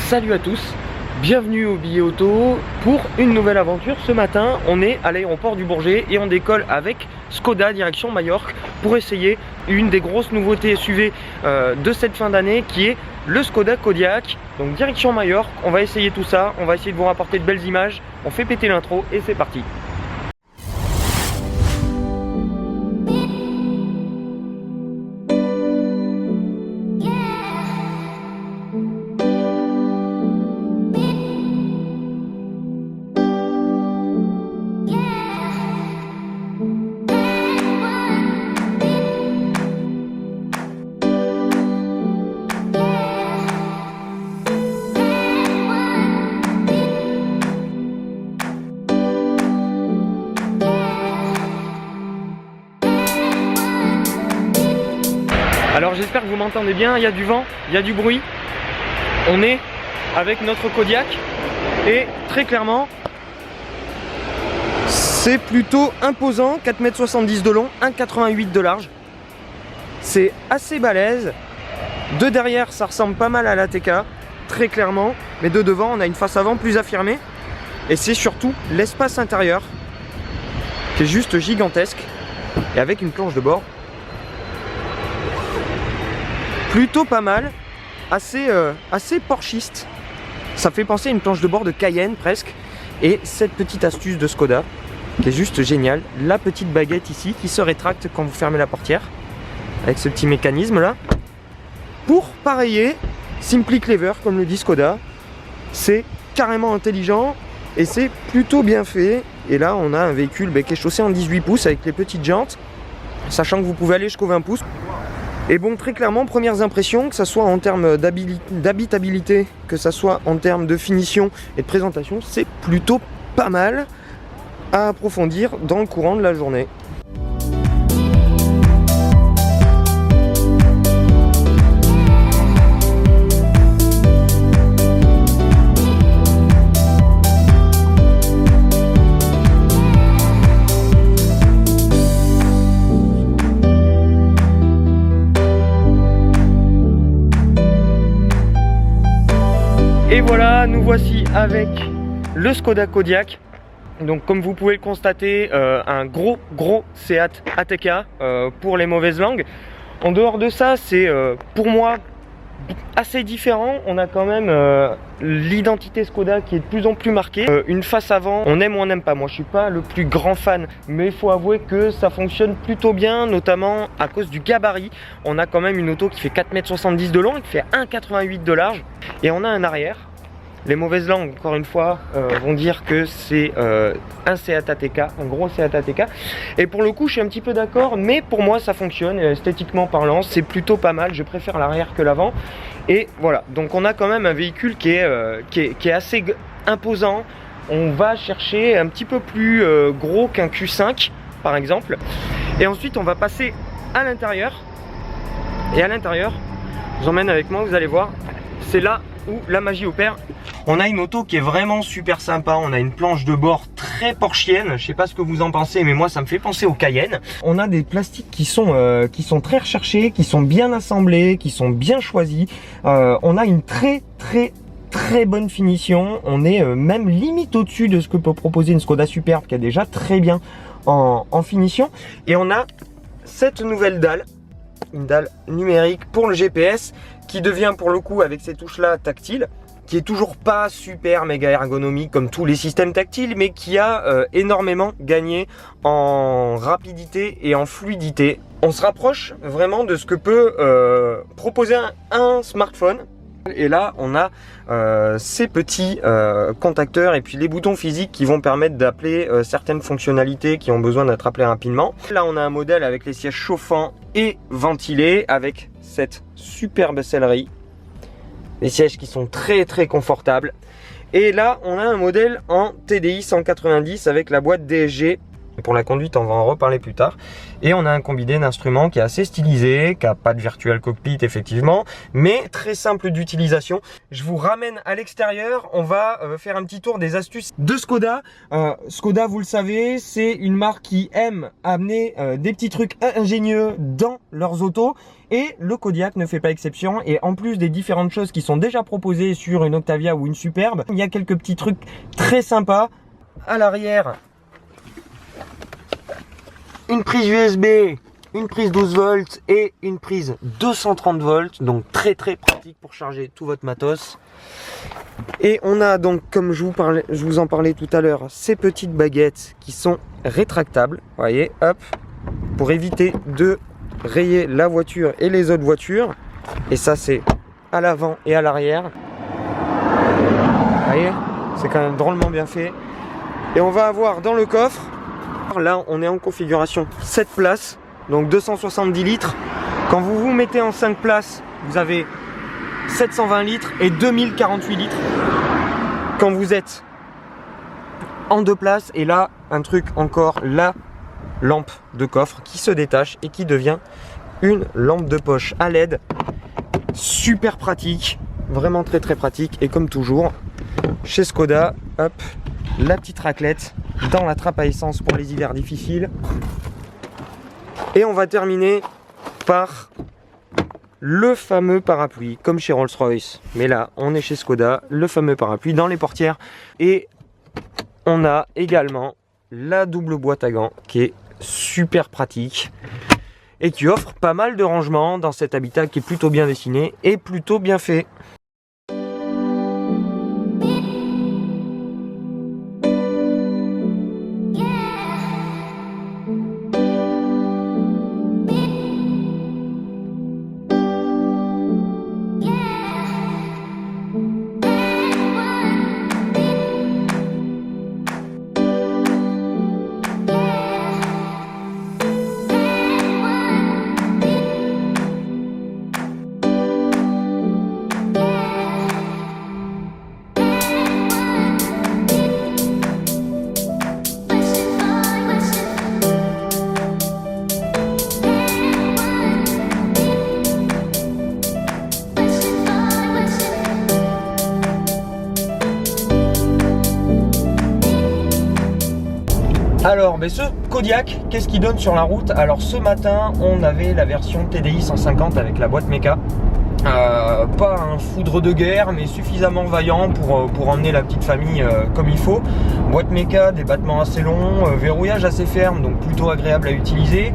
Salut à tous, bienvenue au Billet Auto pour une nouvelle aventure. Ce matin on est à l'aéroport du Bourget et on décolle avec Skoda direction Majorque pour essayer une des grosses nouveautés SUV de cette fin d'année qui est le Skoda Kodiaq. Donc direction Majorque, on va essayer tout ça, on va essayer de vous rapporter de belles images. On fait péter l'intro et c'est parti. Alors j'espère que vous m'entendez bien, il y a du vent, il y a du bruit. On est avec notre Kodiaq et très clairement c'est plutôt imposant, 4,70 m de long, 1,88 m de large. C'est assez balèze. De derrière ça ressemble pas mal à l'ATK, très clairement, mais de devant on a une face avant plus affirmée. Et c'est surtout l'espace intérieur qui est juste gigantesque et avec une planche de bord plutôt pas mal, assez porschiste. Ça fait penser à une planche de bord de Cayenne presque. Et cette petite astuce de Skoda qui est juste géniale, la petite baguette ici qui se rétracte quand vous fermez la portière avec ce petit mécanisme là pour pareiller. Simply clever comme le dit Skoda, c'est carrément intelligent et c'est plutôt bien fait. Et là on a un véhicule qui est chaussé en 18 pouces avec les petites jantes, sachant que vous pouvez aller jusqu'au 20 pouces. Et bon, très clairement, premières impressions, que ce soit en termes d'habitabilité, que ce soit en termes de finition et de présentation, c'est plutôt pas mal à approfondir dans le courant de la journée. Et voilà, nous voici avec le Skoda Kodiaq. Donc comme vous pouvez le constater, un gros Seat ATK pour les mauvaises langues. En dehors de ça, c'est pour moi assez différent. On a quand même l'identité Skoda qui est de plus en plus marquée. Une face avant, on aime ou on n'aime pas. Moi je suis pas le plus grand fan, mais il faut avouer que ça fonctionne plutôt bien, notamment à cause du gabarit. On a quand même une auto qui fait 4,70 m de long et qui fait 1,88 m de large. Et on a un arrière. Les mauvaises langues, encore une fois, vont dire que c'est un Seat ATK, un gros Seat ATK. Et pour le coup, je suis un petit peu d'accord, mais pour moi, ça fonctionne. Esthétiquement parlant, c'est plutôt pas mal. Je préfère l'arrière que l'avant. Et voilà, donc on a quand même un véhicule qui est assez imposant. On va chercher un petit peu plus gros qu'un Q5, par exemple. Et ensuite, on va passer à l'intérieur. Et à l'intérieur, je vous emmène avec moi, vous allez voir. C'est là où la magie opère. On a une auto qui est vraiment super sympa. On a une planche de bord très porchienne. Je sais pas ce que vous en pensez, mais moi ça me fait penser au Cayenne. On a des plastiques qui sont très recherchés, qui sont bien assemblés, qui sont bien choisis. On a une très bonne finition. On est même limite au-dessus de ce que peut proposer une Skoda Superb qui est déjà très bien en finition. Et on a cette nouvelle dalle, une dalle numérique pour le GPS qui devient pour le coup avec ces touches là tactiles, qui est toujours pas super méga ergonomique comme tous les systèmes tactiles, mais qui a énormément gagné en rapidité et en fluidité. On se rapproche vraiment de ce que peut proposer un smartphone. Et là on a ces petits contacteurs et puis les boutons physiques qui vont permettre d'appeler certaines fonctionnalités qui ont besoin d'être appelées rapidement. Là on a un modèle avec les sièges chauffants et ventilés, avec cette superbe sellerie, des sièges qui sont très confortables. Et là on a un modèle en TDI 190 avec la boîte DSG Et pour la conduite, on va en reparler plus tard. Et on a un combiné d'instruments qui est assez stylisé, qui n'a pas de virtual cockpit effectivement, mais très simple d'utilisation. Je vous ramène à l'extérieur, on va faire un petit tour des astuces de Skoda. Skoda, vous le savez, c'est une marque qui aime amener des petits trucs ingénieux dans leurs autos. Et le Kodiaq ne fait pas exception. Et en plus des différentes choses qui sont déjà proposées sur une Octavia ou une Superbe, il y a quelques petits trucs très sympas. À l'arrière, une prise USB, une prise 12 volts et une prise 230 volts. Donc très pratique pour charger tout votre matos. Et on a donc, comme je vous en parlais tout à l'heure, ces petites baguettes qui sont rétractables. Vous voyez, hop, pour éviter de rayer la voiture et les autres voitures. Et ça, c'est à l'avant et à l'arrière. Vous voyez, c'est quand même drôlement bien fait. Et on va avoir dans le coffre, là on est en configuration 7 places, donc 270 litres. Quand vous vous mettez en 5 places, vous avez 720 litres et 2048 litres. Quand vous êtes en 2 places, et là un truc encore, la lampe de coffre qui se détache et qui devient une lampe de poche à LED. Super pratique, vraiment très pratique. Et comme toujours chez Skoda, hop, la petite raclette dans la trappe à essence pour les hivers difficiles. Et on va terminer par le fameux parapluie, comme chez Rolls-Royce. Mais là, on est chez Skoda, le fameux parapluie dans les portières. Et on a également la double boîte à gants qui est super pratique et qui offre pas mal de rangements dans cet habitat qui est plutôt bien dessiné et plutôt bien fait. Alors, ce Kodiaq, qu'est-ce qu'il donne sur la route? Alors ce matin, on avait la version TDI 150 avec la boîte méca. Pas un foudre de guerre, mais suffisamment vaillant pour emmener la petite famille comme il faut. Boîte méca, des battements assez longs, verrouillage assez ferme, donc plutôt agréable à utiliser.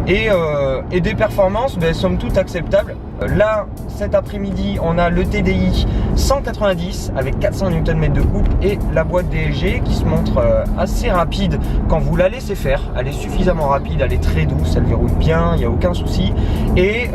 Et des performances, somme toute acceptables. Là, cet après-midi, on a le TDI 190 avec 400 Nm de couple et la boîte DSG qui se montre assez rapide quand vous la laissez faire. Elle est suffisamment rapide, elle est très douce, elle verrouille bien, il n'y a aucun souci. Et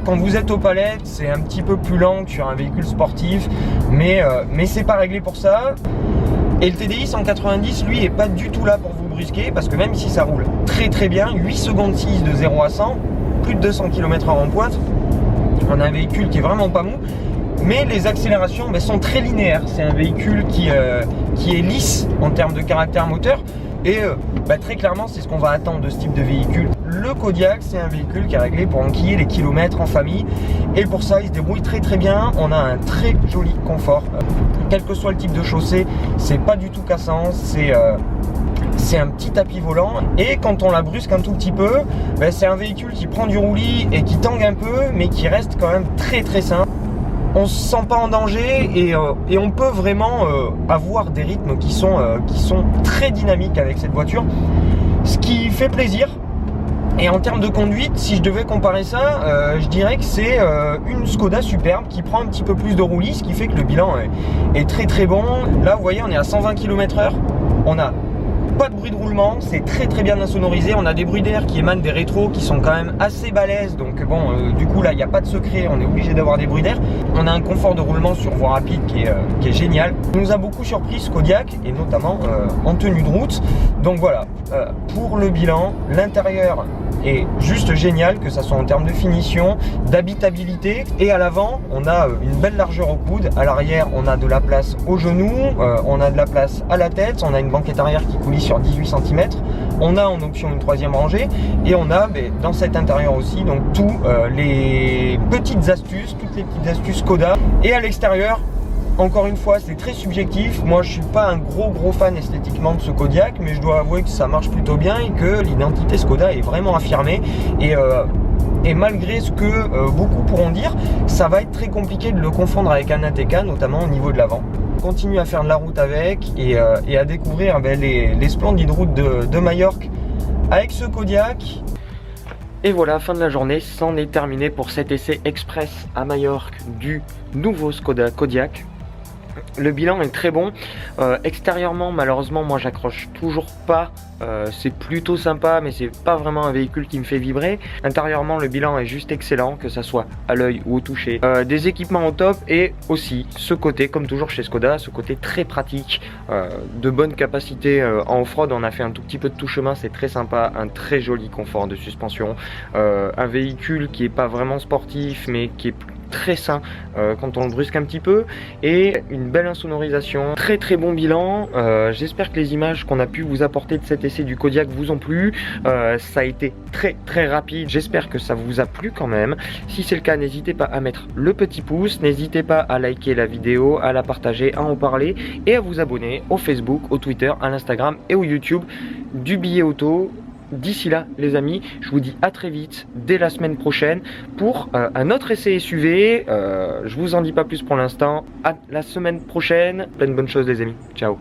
quand vous êtes aux palettes, c'est un petit peu plus lent que sur un véhicule sportif, mais c'est pas réglé pour ça. Et le TDI 190, lui, est pas du tout là pour vous brusquer, parce que même si ça roule très bien, 8 secondes 6 de 0 à 100, plus de 200 km/h en pointe, on a un véhicule qui est vraiment pas mou, mais les accélérations sont très linéaires. C'est un véhicule qui est lisse en termes de caractère moteur, et très clairement, c'est ce qu'on va attendre de ce type de véhicule. Le Kodiaq, c'est un véhicule qui est réglé pour enquiller les kilomètres en famille, et pour ça, il se débrouille très bien. On a un très joli confort. Quel que soit le type de chaussée, c'est pas du tout cassant, c'est un petit tapis volant, et quand on la brusque un tout petit peu, c'est un véhicule qui prend du roulis et qui tangue un peu, mais qui reste quand même très sain. On se sent pas en danger, et on peut vraiment avoir des rythmes qui sont très dynamiques avec cette voiture, ce qui fait plaisir. Et en termes de conduite, si je devais comparer ça, je dirais que c'est une Skoda Superbe qui prend un petit peu plus de roulis, ce qui fait que le bilan est très bon. Là, vous voyez, on est à 120 km/h, on a pas de bruit de roulement, c'est très bien insonorisé. On a des bruits d'air qui émanent des rétros qui sont quand même assez balèzes, donc bon, du coup là il n'y a pas de secret, on est obligé d'avoir des bruits d'air. On a un confort de roulement sur voie rapide qui est génial. Il nous a beaucoup surpris ce Kodiaq, et notamment en tenue de route. Donc voilà, pour le bilan, l'intérieur est juste génial, que ça soit en termes de finition, d'habitabilité. Et à l'avant, on a une belle largeur au coude. À l'arrière, on a de la place aux genoux, on a de la place à la tête, on a une banquette arrière qui coulisse sur 18 cm. On a en option une 3e rangée et on a dans cet intérieur aussi donc tous les petites astuces, toutes les petites astuces Skoda. Et à l'extérieur, encore une fois, c'est très subjectif. Moi, je suis pas un gros fan esthétiquement de ce Kodiaq, mais je dois avouer que ça marche plutôt bien et que l'identité Skoda est vraiment affirmée. Et malgré ce que beaucoup pourront dire, ça va être très compliqué de le confondre avec un ATK, notamment au niveau de l'avant. On continue à faire de la route avec et à découvrir les splendides routes de Majorque avec ce Kodiaq. Et voilà, fin de la journée, c'en est terminé pour cet essai express à Majorque du nouveau Skoda Kodiaq. Le bilan est très bon. Extérieurement, malheureusement, moi j'accroche toujours pas. C'est plutôt sympa, mais c'est pas vraiment un véhicule qui me fait vibrer. Intérieurement, le bilan est juste excellent, que ça soit à l'œil ou au toucher. Des équipements au top et aussi ce côté, comme toujours chez Skoda, ce côté très pratique, de bonne capacité en off-road. On a fait un tout petit peu de tout chemin, c'est très sympa, un très joli confort de suspension, un véhicule qui est pas vraiment sportif, mais qui est très sain quand on le brusque un petit peu, et une belle insonorisation, très bon bilan. J'espère que les images qu'on a pu vous apporter de cet essai du Kodiaq vous ont plu. Ça a été très rapide, j'espère que ça vous a plu quand même. Si c'est le cas, n'hésitez pas à mettre le petit pouce, n'hésitez pas à liker la vidéo, à la partager, à en parler et à vous abonner au Facebook, au Twitter, à l'Instagram et au YouTube du Billet Auto. D'ici là, les amis, je vous dis à très vite, dès la semaine prochaine, pour un autre essai SUV. Je vous en dis pas plus pour l'instant. À la semaine prochaine. Plein de bonnes choses, les amis. Ciao.